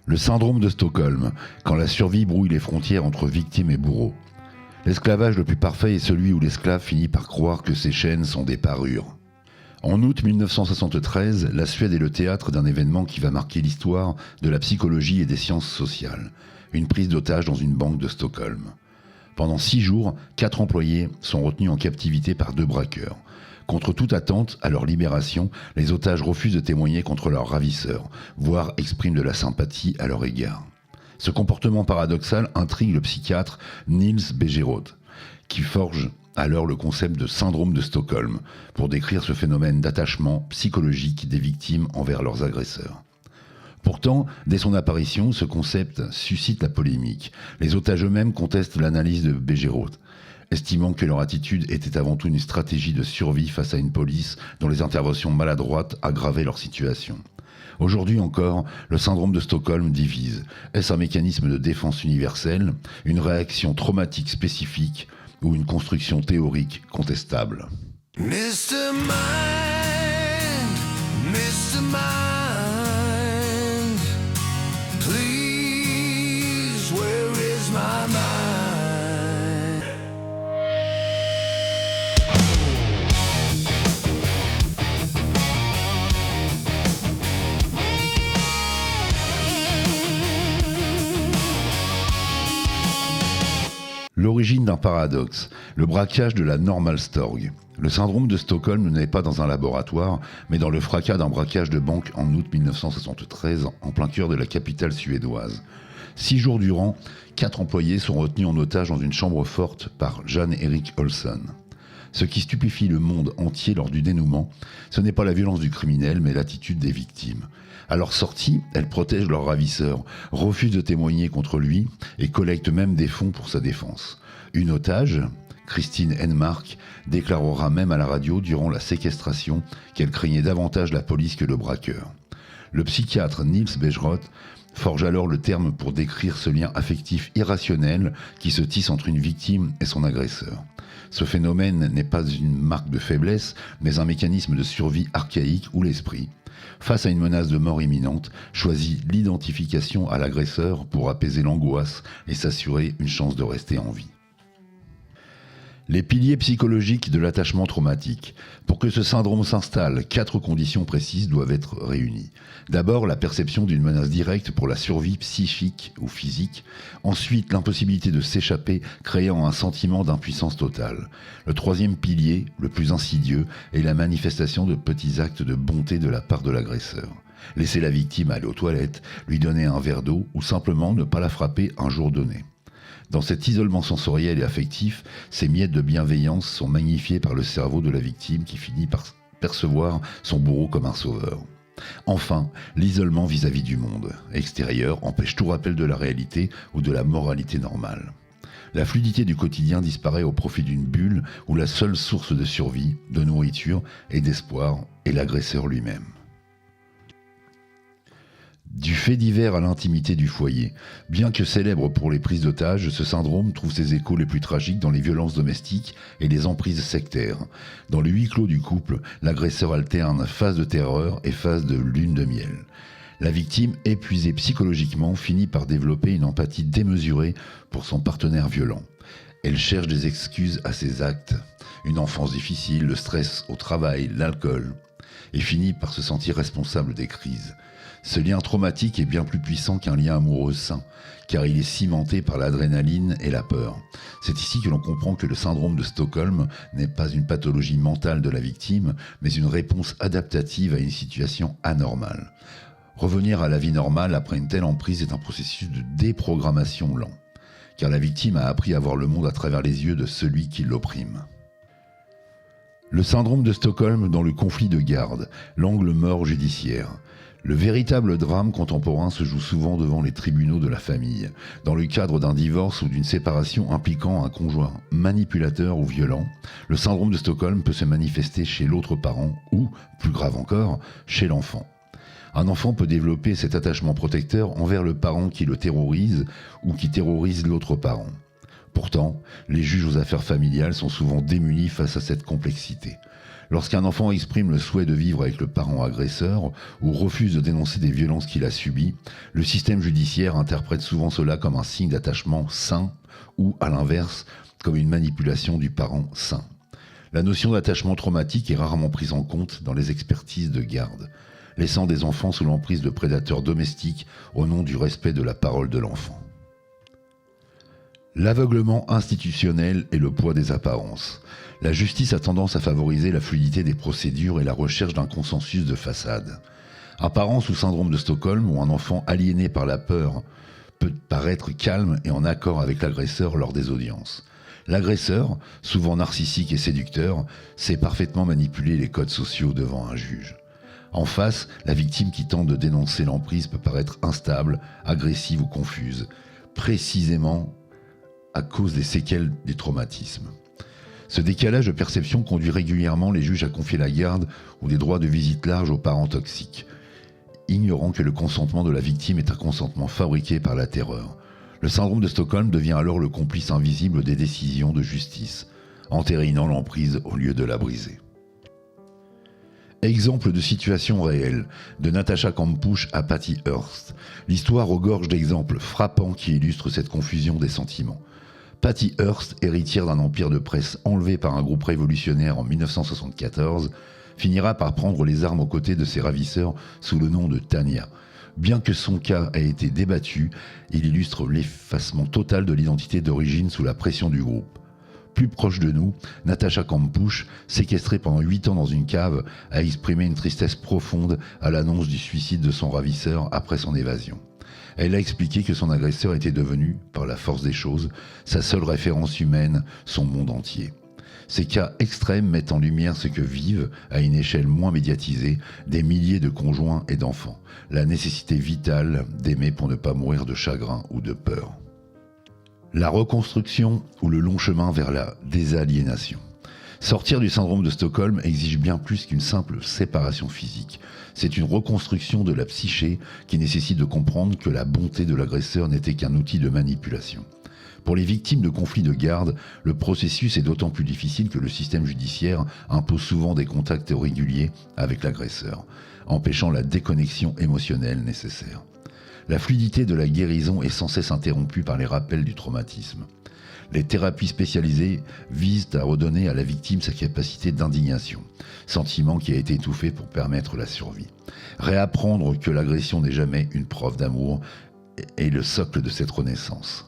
Le syndrome de Stockholm, quand la survie brouille les frontières entre victime et bourreau. L'esclavage le plus parfait est celui où l'esclave finit par croire que ses chaînes sont des parures. En août 1973, la Suède est le théâtre d'un événement qui va marquer l'histoire de la psychologie et des sciences sociales. Une prise d'otage dans une banque de Stockholm. Pendant 6 jours, 4 employés sont retenus en captivité par 2 braqueurs. Contre toute attente, à leur libération, les otages refusent de témoigner contre leurs ravisseurs, voire expriment de la sympathie à leur égard. Ce comportement paradoxal intrigue le psychiatre Niels Bejerot, qui forge alors le concept de syndrome de Stockholm pour décrire ce phénomène d'attachement psychologique des victimes envers leurs agresseurs. Pourtant, dès son apparition, ce concept suscite la polémique. Les otages eux-mêmes contestent l'analyse de Bejerot, estimant que leur attitude était avant tout une stratégie de survie face à une police dont les interventions maladroites aggravaient leur situation. Aujourd'hui encore, le syndrome de Stockholm divise. Est-ce un mécanisme de défense universel, une réaction traumatique spécifique ou une construction théorique contestable ? Mr. Mind, Mr. Mind, please, where is my mind? L'origine d'un paradoxe, le braquage de la Normalstorg. Le syndrome de Stockholm n'est pas dans un laboratoire, mais dans le fracas d'un braquage de banque en août 1973, en plein cœur de la capitale suédoise. 6 jours durant, 4 employés sont retenus en otage dans une chambre forte par Jan-Erik Olsson. Ce qui stupéfie le monde entier lors du dénouement, ce n'est pas la violence du criminel, mais l'attitude des victimes. À leur sortie, elles protègent leur ravisseur, refusent de témoigner contre lui et collectent même des fonds pour sa défense. Une otage, Christine Enmark, déclarera même à la radio durant la séquestration qu'elle craignait davantage la police que le braqueur. Le psychiatre Niels Bejerot forge alors le terme pour décrire ce lien affectif irrationnel qui se tisse entre une victime et son agresseur. Ce phénomène n'est pas une marque de faiblesse, mais un mécanisme de survie archaïque où l'esprit, face à une menace de mort imminente, choisit l'identification à l'agresseur pour apaiser l'angoisse et s'assurer une chance de rester en vie. Les piliers psychologiques de l'attachement traumatique. Pour que ce syndrome s'installe, 4 conditions précises doivent être réunies. D'abord, la perception d'une menace directe pour la survie psychique ou physique. Ensuite, l'impossibilité de s'échapper, créant un sentiment d'impuissance totale. Le 3e pilier, le plus insidieux, est la manifestation de petits actes de bonté de la part de l'agresseur. Laisser la victime aller aux toilettes, lui donner un verre d'eau ou simplement ne pas la frapper un jour donné. Dans cet isolement sensoriel et affectif, ces miettes de bienveillance sont magnifiées par le cerveau de la victime qui finit par percevoir son bourreau comme un sauveur. Enfin, l'isolement vis-à-vis du monde extérieur empêche tout rappel de la réalité ou de la moralité normale. La fluidité du quotidien disparaît au profit d'une bulle où la seule source de survie, de nourriture et d'espoir est l'agresseur lui-même. Du fait divers à l'intimité du foyer. Bien que célèbre pour les prises d'otages, ce syndrome trouve ses échos les plus tragiques dans les violences domestiques et les emprises sectaires. Dans le huis clos du couple, l'agresseur alterne phase de terreur et phase de lune de miel. La victime, épuisée psychologiquement, finit par développer une empathie démesurée pour son partenaire violent. Elle cherche des excuses à ses actes. Une enfance difficile, le stress au travail, l'alcool. Et finit par se sentir responsable des crises. Ce lien traumatique est bien plus puissant qu'un lien amoureux sain, car il est cimenté par l'adrénaline et la peur. C'est ici que l'on comprend que le syndrome de Stockholm n'est pas une pathologie mentale de la victime, mais une réponse adaptative à une situation anormale. Revenir à la vie normale après une telle emprise est un processus de déprogrammation lent, car la victime a appris à voir le monde à travers les yeux de celui qui l'opprime. Le syndrome de Stockholm dans le conflit de garde, l'angle mort judiciaire. Le véritable drame contemporain se joue souvent devant les tribunaux de la famille, dans le cadre d'un divorce ou d'une séparation impliquant un conjoint manipulateur ou violent. Le syndrome de Stockholm peut se manifester chez l'autre parent ou, plus grave encore, chez l'enfant. Un enfant peut développer cet attachement protecteur envers le parent qui le terrorise ou qui terrorise l'autre parent. Pourtant, les juges aux affaires familiales sont souvent démunis face à cette complexité. Lorsqu'un enfant exprime le souhait de vivre avec le parent agresseur ou refuse de dénoncer des violences qu'il a subies, le système judiciaire interprète souvent cela comme un signe d'attachement sain ou, à l'inverse, comme une manipulation du parent sain. La notion d'attachement traumatique est rarement prise en compte dans les expertises de garde, laissant des enfants sous l'emprise de prédateurs domestiques au nom du respect de la parole de l'enfant. L'aveuglement institutionnel et le poids des apparences. La justice a tendance à favoriser la fluidité des procédures et la recherche d'un consensus de façade. Un parent sous syndrome de Stockholm ou un enfant aliéné par la peur peut paraître calme et en accord avec l'agresseur lors des audiences. L'agresseur, souvent narcissique et séducteur, sait parfaitement manipuler les codes sociaux devant un juge. En face, la victime qui tente de dénoncer l'emprise peut paraître instable, agressive ou confuse, précisément à cause des séquelles du traumatisme. Ce décalage de perception conduit régulièrement les juges à confier la garde ou des droits de visite larges aux parents toxiques, ignorant que le consentement de la victime est un consentement fabriqué par la terreur. Le syndrome de Stockholm devient alors le complice invisible des décisions de justice, entérinant l'emprise au lieu de la briser. Exemple de situation réelle, de Natasha Kampusch à Patty Hearst. L'histoire regorge d'exemples frappants qui illustrent cette confusion des sentiments. Patty Hearst, héritière d'un empire de presse enlevé par un groupe révolutionnaire en 1974, finira par prendre les armes aux côtés de ses ravisseurs sous le nom de Tanya. Bien que son cas ait été débattu, il illustre l'effacement total de l'identité d'origine sous la pression du groupe. Plus proche de nous, Natasha Kampusch, séquestrée pendant 8 ans dans une cave, a exprimé une tristesse profonde à l'annonce du suicide de son ravisseur après son évasion. Elle a expliqué que son agresseur était devenu, par la force des choses, sa seule référence humaine, son monde entier. Ces cas extrêmes mettent en lumière ce que vivent, à une échelle moins médiatisée, des milliers de conjoints et d'enfants, la nécessité vitale d'aimer pour ne pas mourir de chagrin ou de peur. La reconstruction ou le long chemin vers la désaliénation. Sortir du syndrome de Stockholm exige bien plus qu'une simple séparation physique. C'est une reconstruction de la psyché qui nécessite de comprendre que la bonté de l'agresseur n'était qu'un outil de manipulation. Pour les victimes de conflits de garde, le processus est d'autant plus difficile que le système judiciaire impose souvent des contacts réguliers avec l'agresseur, empêchant la déconnexion émotionnelle nécessaire. La fluidité de la guérison est sans cesse interrompue par les rappels du traumatisme. Les thérapies spécialisées visent à redonner à la victime sa capacité d'indignation, sentiment qui a été étouffé pour permettre la survie. Réapprendre que l'agression n'est jamais une preuve d'amour est le socle de cette renaissance.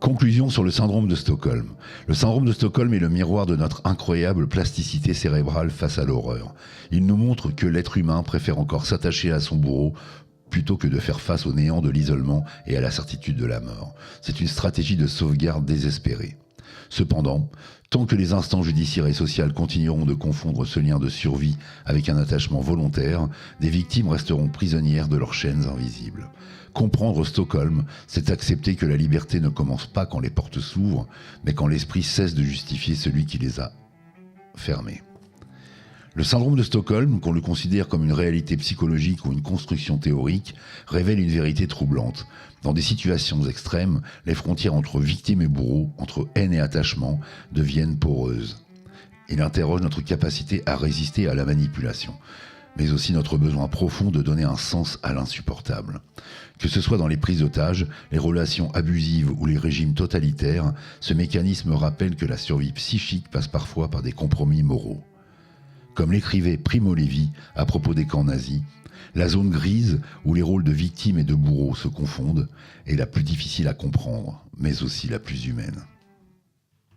Conclusion sur le syndrome de Stockholm. Le syndrome de Stockholm est le miroir de notre incroyable plasticité cérébrale face à l'horreur. Il nous montre que l'être humain préfère encore s'attacher à son bourreau plutôt que de faire face au néant de l'isolement et à la certitude de la mort. C'est une stratégie de sauvegarde désespérée. Cependant, tant que les instances judiciaires et sociales continueront de confondre ce lien de survie avec un attachement volontaire, des victimes resteront prisonnières de leurs chaînes invisibles. Comprendre Stockholm, c'est accepter que la liberté ne commence pas quand les portes s'ouvrent, mais quand l'esprit cesse de justifier celui qui les a fermées. Le syndrome de Stockholm, qu'on le considère comme une réalité psychologique ou une construction théorique, révèle une vérité troublante. Dans des situations extrêmes, les frontières entre victime et bourreau, entre haine et attachement, deviennent poreuses. Il interroge notre capacité à résister à la manipulation, mais aussi notre besoin profond de donner un sens à l'insupportable. Que ce soit dans les prises d'otages, les relations abusives ou les régimes totalitaires, ce mécanisme rappelle que la survie psychique passe parfois par des compromis moraux. Comme l'écrivait Primo Levi à propos des camps nazis, la zone grise où les rôles de victime et de bourreau se confondent est la plus difficile à comprendre, mais aussi la plus humaine.